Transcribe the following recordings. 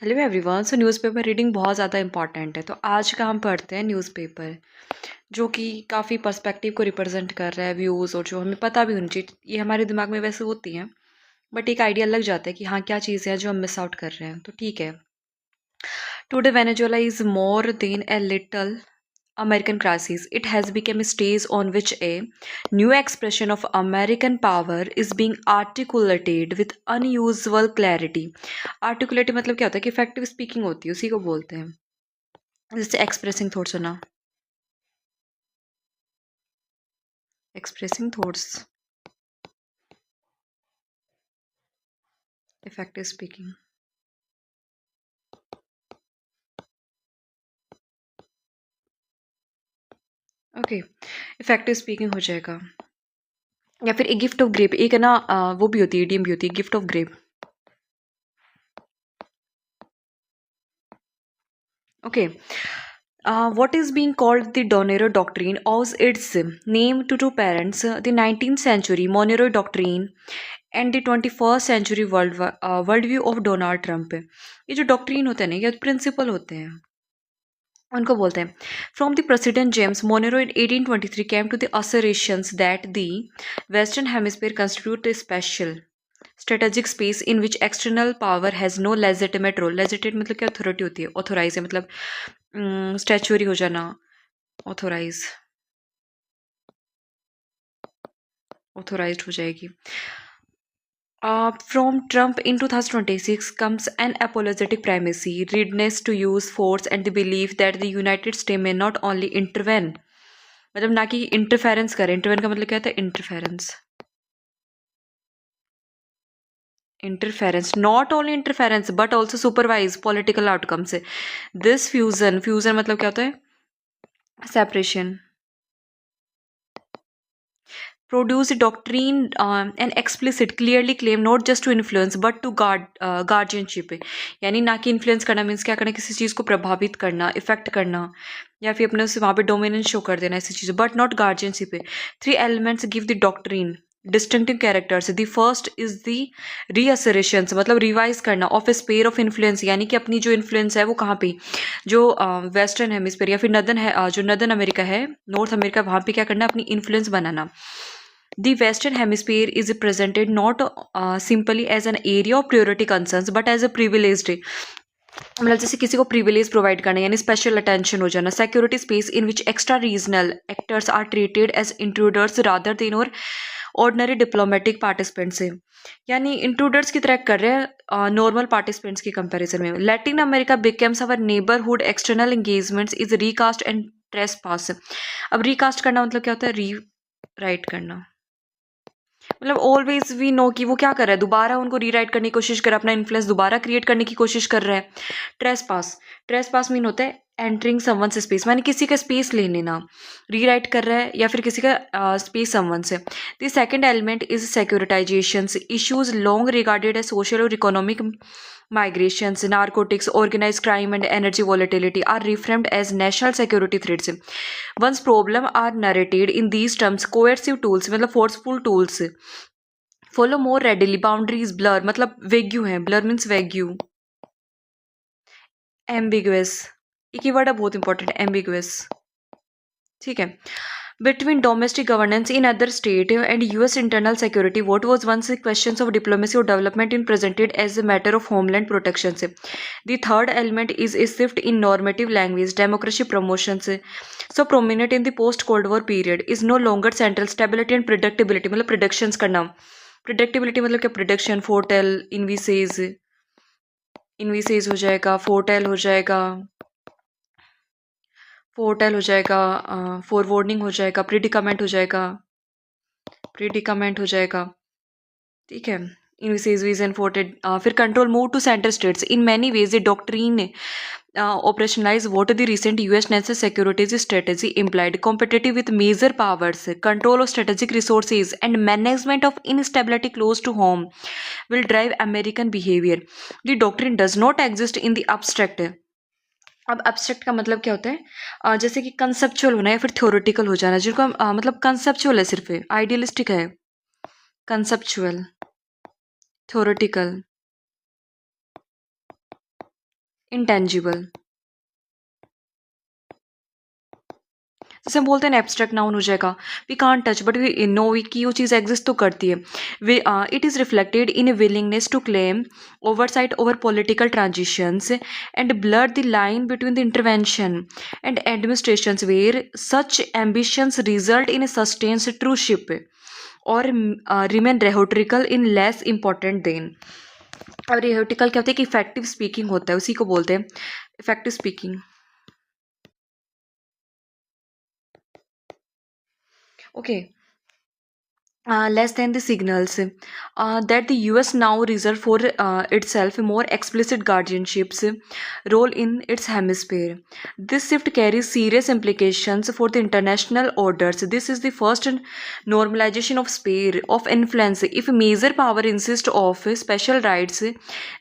Hello everyone. सो newspaper reading बहुत ज़्यादा important है। तो आज का हम पढ़ते हैं न्यूज़पेपर, जो कि काफ़ी पर्सपेक्टिव को रिप्रेजेंट कर रहा है, व्यूज़, और जो हमें पता भी होनी चाहिए। ये हमारे दिमाग में वैसे होती हैं, बट एक आइडिया लग जाता है कि हाँ, क्या चीज़ें हैं जो हम मिस आउट कर रहे हैं। तो ठीक है। Today Venezuela is more than a little American crisis. It has become a stage on which a new expression of American power is being articulated with unusual clarity. Articulate मतलब क्या होता है कि effective speaking होती है, उसी को बोलते हैं। जैसे expressing thoughts होना, expressing thoughts, effective speaking. Okay, effective speaking हो जाएगा। या फिर एक गिफ्ट ऑफ ग्रेप, एक है ना, वो भी होती है, इडियम भी होती है, gift of grape. Okay. What is being called the Donero Doctrine owes its name to two parents, the 19th century Monroe Doctrine and the 21st century worldview of Donald Trump। ये जो doctrine होते हैं ना, ये principal होते हैं, उनको बोलते हैं। From the president James Monroe in 1823 came to the assertions that the western hemisphere constitute a special strategic space in which external power has no legitimate role। legitimate मतलब क्या, अथॉरिटी होती है, ऑथोराइज है मतलब स्टैचुरी हो जाना, authorise, authorised हो जाएगी। From Trump in 2026 comes an apologetic primacy, readiness to use force, and the belief that the United States may not only intervene, मतलब ना कि इंटरफेरेंस करे। इंटरवेन का मतलब क्या होता है, interference, interference, not only interference but also supervise political outcomes. This fusion, fusion मतलब क्या होता है, separation. Produce a doctrine and explicit clearly claim not just to influence but to guardianship है। यानी ना कि इन्फ्लुएंस करना मीन्स क्या करना, किसी चीज़ को प्रभावित करना, इफेक्ट करना, या फिर अपने उससे वहाँ पे डोमिनेंस शो कर देना, ऐसी चीज़, बट नॉट गार्जियनशिप है। Three elements give the doctrine distinctive characters. The first is the reassertions, मतलब रिवाइज करना, of a sphere of influence, यानी कि अपनी जो इन्फ्लुएंस है वो कहाँ पे, जो वेस्टर्न हेमिस्फीयर या फिर नदर्न है, जो नदर्न अमेरिका है, नॉर्थ अमेरिका, वहाँ पे क्या करना, अपनी influence banana. The Western Hemisphere is presented not simply as an area of priority concerns but as a privileged, मतलब जैसे किसी को प्रिविलेज प्रोवाइड करना, यानी स्पेशल अटेंशन हो जाना, security space in which extra regional actors are treated as intruders rather than और ordinary diplomatic participants है। यानी इंट्रूडर्स की तरह कर रहे हैं नॉर्मल पार्टिसिपेंट्स की कंपैरिजन में। Latin America becomes our neighbourhood, external engagements is recast and trespass. अब रीकास्ट करना मतलब क्या होता है, री राइट करना, मतलब ऑलवेज वी नो कि वो क्या कर रहा है, दोबारा उनको रीराइट करने की कोशिश कर रहा है, अपना इन्फ्लुएंस दोबारा क्रिएट करने की कोशिश कर रहा है। ट्रेस पास, ट्रेस पास मीन होता है एंटरिंग समवन स्पेस, माने किसी का स्पेस ले लेना, रीराइट कर रहा है या फिर किसी का स्पेस समवन से। The second element is securitization, issues long regarded as social और economic migrations, narcotics, organized crime, and energy volatility are reframed as national security threats. Once problem are narrated in these terms, coercive tools मतलब forceful tools follow more readily, boundaries blur, मतलब वेग्यू है, blur means वेग्यू, ambiguous, एक ही word है बहुत important, ambiguous, ठीक है। Between domestic governance in other state and US internal security, what was once a questions of diplomacy or development in presented as a matter of homeland protection से। The third element is a shift in normative language, democracy promotions so prominent in the post Cold War period is no longer central stability and predictability, मतलब predictions करना, predictability मतलब क्या, prediction, foretell, envisage, envisage हो जाएगा, foretell हो जाएगा, फोरटेल हो जाएगा, फॉरवर्डिंग हो जाएगा, प्रिडिकामेंट हो जाएगा, प्रिडिकामेंट हो जाएगा, ठीक है। इनविसेज रीजन फोर्टेड, फिर control move to centre states in many ways a doctrine operationalize what the recent US national security strategy implied, competitive with major powers, control of strategic resources, and management of instability close to home will drive American behavior. The doctrine does not exist in the abstract। अब abstract का मतलब क्या होता है, जैसे कि conceptual होना या फिर थ्योरेटिकल हो जाना, जिनको हम मतलब कंसेप्चुअल है, सिर्फ आइडियलिस्टिक है, कंसेप्चुअल, थ्योरेटिकल, इंटेंजिबल, जैसे हम बोलते हैं ना एब्स्ट्रैक्ट नाउन हो जाएगा, we can't touch but we know we कि वो चीज़ एग्जिस्ट तो करती है। Way it is reflected in a willingness to claim oversight over political transitions and blur the line between the intervention and administrations where such ambitions result in a sustained truthship or remain rhetorical in less important than। अब rhetorical क्या होता है कि effective speaking होता है, उसी को बोलते हैं effective speaking. Okay, less than the signals that the US now reserve for itself a more explicit guardianship's role in its hemisphere. This shift carries serious implications for the international orders. This is the first normalization of sphere of influence. If a major power insists of special rights,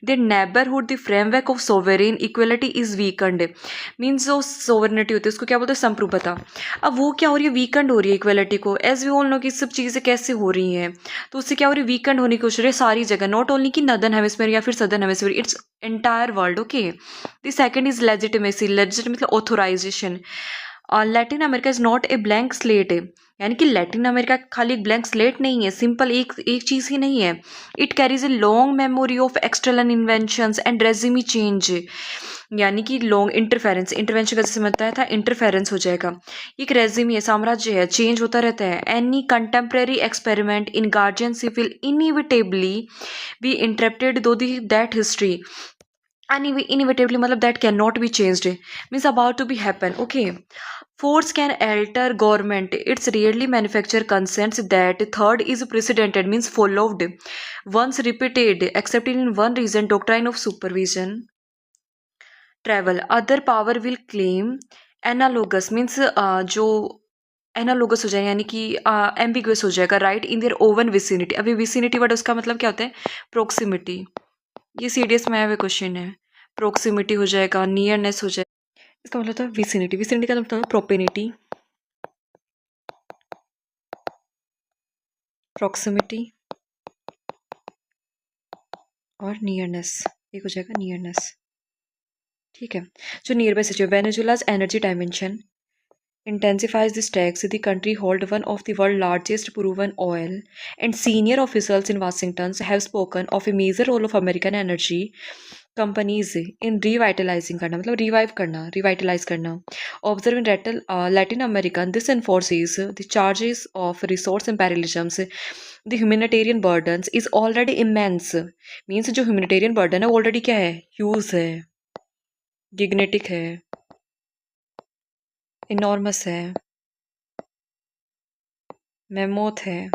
the neighborhood, the framework of sovereign equality is weakened. Means जो sovereignty होती है उसको क्या बोलते हैं, संप्रभुता। अब वो क्या हो रही है, वीकेंड हो रही है इक्वलिटी को। एज वी ऑल नो कि सब चीज़ें कैसे हो रही हैं, तो उससे क्या हो रही है, वीकेंड होने की कोशिश हो रही है सारी जगह, नॉट ओनली कि नॉर्दर्न हेमिस्फीयर या फिर southern hemisphere, it's entire world. Okay, the second is legitimacy, legitimacy मतलब authorisation. Latin America is not a blank slate, यानी कि लैटिन अमेरिका खाली एक ब्लैंक स्लेट नहीं है, सिंपल एक एक चीज़ ही नहीं है। It carries a long memory of external inventions and regime change, यानी कि लॉन्ग इंटरफेरेंस, इंटरवेंशन का जैसे बताया था इंटरफेरेंस हो जाएगा। एक रेजिमी है, साम्राज्य है, चेंज होता रहता है। Any contemporary experiment in guardianship will inevitably be interrupted though the that history, inevitably मतलब that cannot be changed, means about to be happen। Okay, force can alter government, it's rarely manufacture consents। That third is precedented, means followed once repeated except in one region, doctrine of supervision travel other power will claim। Analogous means जो analogous हो जाए, यानी कि ambiguous हो जाएगा, right in their own vicinity. अभी vicinity word उसका मतलब क्या होता है, प्रोक्सिमिटी। ये सीडीएस में आया हुआ क्वेश्चन है। प्रोक्सिमिटी हो जाएगा, नियरनेस हो जाएगा, इसका मतलब था विसिनिटी। विसिनिटी का मतलब प्रोपेनिटी, प्रोक्सिमिटी और नियरनेस, एक हो जाएगा नियरनेस। ठीक है, जो nearby situation, Venezuela's energy dimension intensifies this tax. The country hold one of the world's largest proven oil, and senior officials in Washington have spoken of a major role of American energy companies in revitalizing करना, मतलब revive करना, revitalize करना। Observe in Latin America, this enforces the charges of resource imperialism। The humanitarian burdens is already immense, means जो humanitarian burden है वो already क्या है, huge है, गिग्नेटिक है, इनॉर्मस है, मेमोथ है,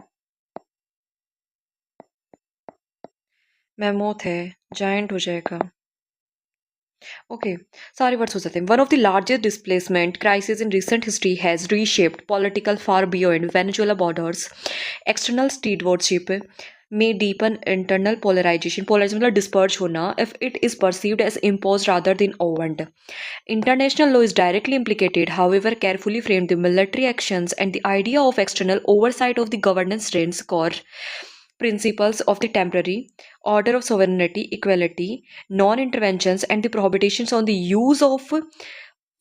मैमोथ है, जायंट हो जाएगा। ओके, सारे वर्ड्स हो जाते हैं। One of the largest displacement crisis in recent history has reshaped political far beyond Venezuela borders. External stewardship may deepen internal polarization। polarization मतलब disperse होना, if it is perceived as imposed rather than owned। International law is directly implicated, however carefully framed, the military actions and the idea of external oversight of the governance remains core principles of the temporary order of sovereignty, equality, non-interventions, and the prohibitions on the use of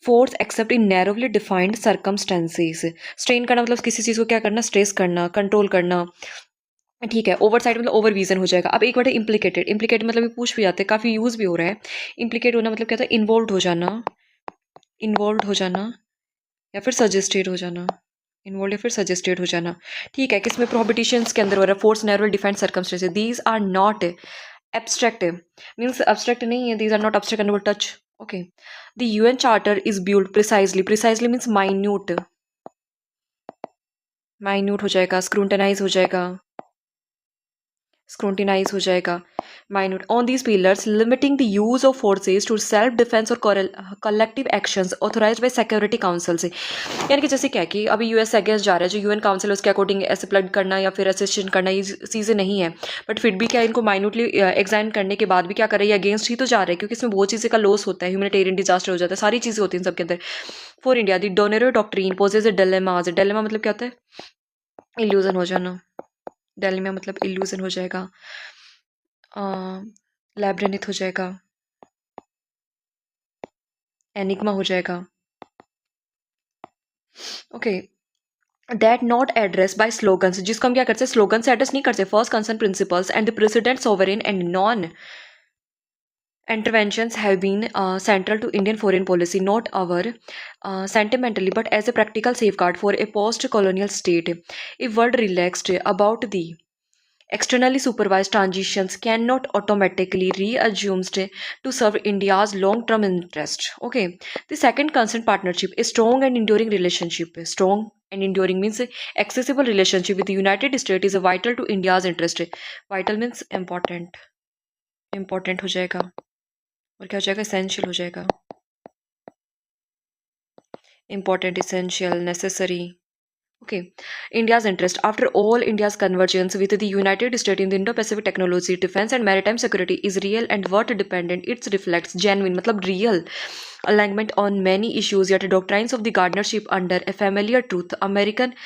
force accept in narrowly defined circumstances. Strain करना मतलब किसी चीज़ को क्या करना, stress करना, control करना। ठीक है, ओवर साइड मतलब ओवर विजन हो जाएगा। अब एक वर्ड है इम्प्लीकेटेड, इम्प्लीकेट मतलब ये पूछ भी जाते हैं, काफ़ी यूज़ भी हो रहा है। इम्प्लीकेट होना मतलब क्या था, इन्वॉल्व हो जाना, इन्वॉल्व हो जाना या फिर सजेस्टेड हो जाना, इन्वॉल्व या फिर सजेस्टेड हो जाना। ठीक है, किसमें प्रोहिबिशंस के अंदर हो रहा है, force narrow defined circumstances. These are not abstract, means abstract नहीं है, these are not abstract and touch. Okay, the UN charter is build precisely, precisely means minute, minute हो जाएगा, स्क्रूटनाइज हो जाएगा, स्क्रूटिनाइज हो जाएगा, minute on these pillars limiting the use of forces to self defence और collective actions authorised by security council से। यानी कि जैसे क्या कि अभी यूएस अगेंस्ट जा रहा है, जो यूएन काउंसिल उसके अकॉर्डिंग ऐसे प्लग करना या फिर असिस्टेंट करना ये चीज़ें नहीं है, बट फिर भी क्या इनको माइन्यूटली एग्जाइन करने के बाद भी क्या कर रही है, अगेंस्ट ही तो जा रहा है, क्योंकि इसमें बहुत चीज़ें का लॉस होता है, ह्यूमैनिटेरियन डिजास्टर हो जाता है, सारी चीज़ें होती हैं सबके अंदर। For India the Donroe doctrine poses a dilemmas, dilemma मतलब क्या होता है, इल्यूजन हो जाना, डिलेमा मतलब इल्यूजन हो जाएगा, लैब्रिन्थ हो जाएगा, एनिग्मा हो जाएगा। Okay, that not address by slogans, जिसको हम क्या करते हैं, स्लोगन से एड्रेस नहीं करते। First concern principles and the president sovereign and non interventions have been central to Indian foreign policy, not our sentimentally, but as a practical safeguard for a post-colonial state. A world relaxed about the externally supervised transitions cannot automatically reassumed to serve India's long-term interest. Okay. The second concern partnership, a strong and enduring relationship. Strong and enduring means accessible relationship with the United States is vital to India's interest. Vital means important. Important हो जाएगा और क्या हो जाएगा, essential हो जाएगा। Important, essential, necessary. Okay. India's interest. After all, India's convergence with the United States in the Indo-Pacific technology, defense and maritime security is real and worth dependent. It reflects genuine, मतलब real alignment on many issues, yet doctrines of the guardianship under a familiar truth. American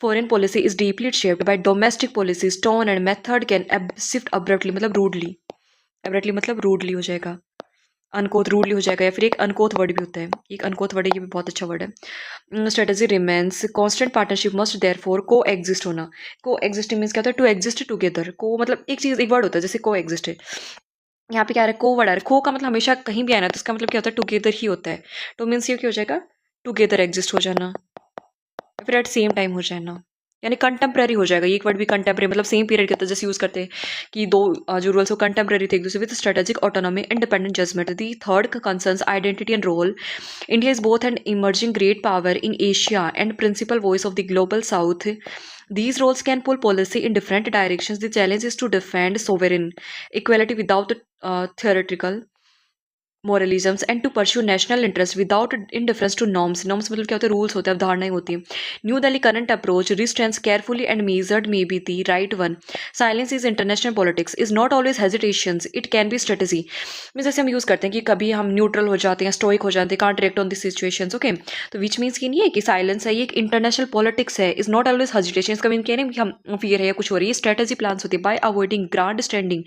foreign policy is deeply shaped by domestic policies. Tone and method can shift abruptly, मतलब rudely. Abruptly मतलब rudely हो जाएगा। अनकोथ rudely हो जाएगा, या फिर एक अनकोथ word भी होता है, एक अनकोथ वर्ड है, ये भी बहुत अच्छा वर्ड है। Strategy remains constant partnership must therefore coexist होना। को एग्जिस्टिंग मीन्स क्या होता है, टू एग्जिस्ट टुगेदर। को मतलब एक चीज, एक वर्ड होता है, जैसे को एग्जिस्ट है, यहाँ पे क्या आ रहा है, को वर्ड आ रहा है। को का मतलब हमेशा कहीं भी आना, तो इसका मतलब क्या होता है, टुगेदर ही होता है। तो मीन्स ये क्या हो जाएगा, टुगेदर एग्जिस्ट हो जाना, फिर एट सेम टाइम हो जाना, यानी कंटेम्प्रेरी हो जाएगा। ये एक वर्ड भी कंटेम्प्रेरी मतलब सेम पीरियड के, जैसे यूज करते हैं कि दो जो रूल्स हो कंटेम्प्रेरी थे एक दूसरे, with strategic autonomy independent judgment. The third concerns identity and role. India is both an emerging great power in Asia and principal voice of the global south. These roles can pull policy in different directions. The challenge is to defend sovereign equality without theoretical moralisms and to pursue national interest without indifference to norms. Norms मतलब क्या होते हैं, rules होते हैं, अवधारणाएं होती हैं। New Delhi current approach restrains carefully and measured may be the right one. Silence is international politics is not always hesitations, it can be strategy. Mean जैसे हम यूज करते हैं कि कभी हम न्यूट्रल हो जाते हैं, स्टोइक हो जाते हैं, can't react on the situations. Okay, तो विच मीन्स कि नहीं है कि साइलेंस है, ये एक इंटरनेशनल पॉलिटिक्स है, इज नॉट ऑलवेज हेजिटेशन। इसका मीन कह रहे हैं कि हम फियर है या कुछ हो रही है, स्ट्रेटेजी प्लान्स होती है। Bye avoiding grand standing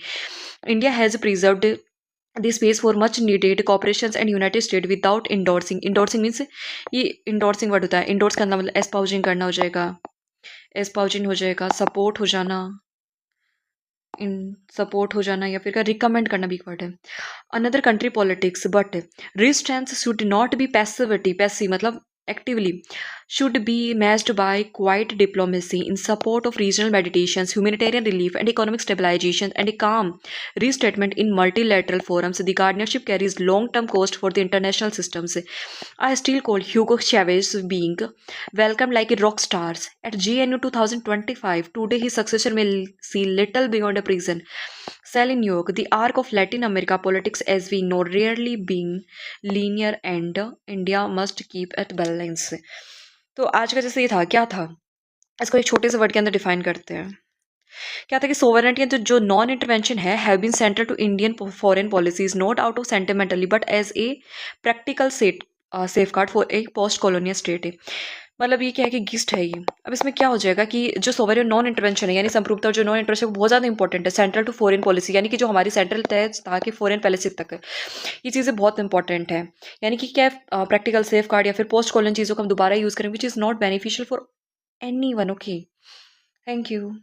India has preserved the space for much needed cooperations and United States without endorsing. Endorsing means ये endorsing वर्ड होता है, endorse करना मतलब espousing करना हो जाएगा, espousing हो जाएगा, support हो जाना, इन सपोर्ट हो जाना, या फिर का रिकमेंड करना भी एक वर्ड है। Another country politics but resistance should not be passivity, passive मतलब actively, should be matched by quiet diplomacy in support of regional meditations, humanitarian relief, and economic stabilization, and a calm restatement in multilateral forums. The guardianship carries long-term cost for the international systems. I still call Hugo Chavez being welcomed like a rock stars at GNU 2025. Today, his successor may see little beyond a prison cell in New York. The arc of Latin America politics, as we know, rarely being linear, and India must keep at balance. तो आज का जैसे ये था, क्या था, इसको एक छोटे से वर्ड के अंदर डिफाइन करते हैं। क्या था कि सोवरेनिटी एंड जो नॉन इंटरवेंशन है have been central to Indian foreign policies, not out of sentimentally but as a practical safeguard for a post colonial state. मतलब ये क्या है कि गिस्ट है ये। अब इसमें क्या हो जाएगा कि जो सोवरेन नॉन इंटरवेंशन है यानी संप्रभुता, जो नॉन इंटरवेंशन, वो बहुत ज़्यादा इंपॉर्टेंट है सेंट्रल टू फॉरेन पॉलिसी, यानी कि जो हमारी सेंट्रल तय था कि फॉरेन पॉलिसी तक है, ये चीज़ें बहुत इंपॉर्टेंट है। यानी कि क्या प्रैक्टिकल सेफ गार्ड या फिर पोस्ट कॉलोनियल चीज़ों को हम दोबारा यूज़ करें, which is not beneficial for any one. Okay, thank you.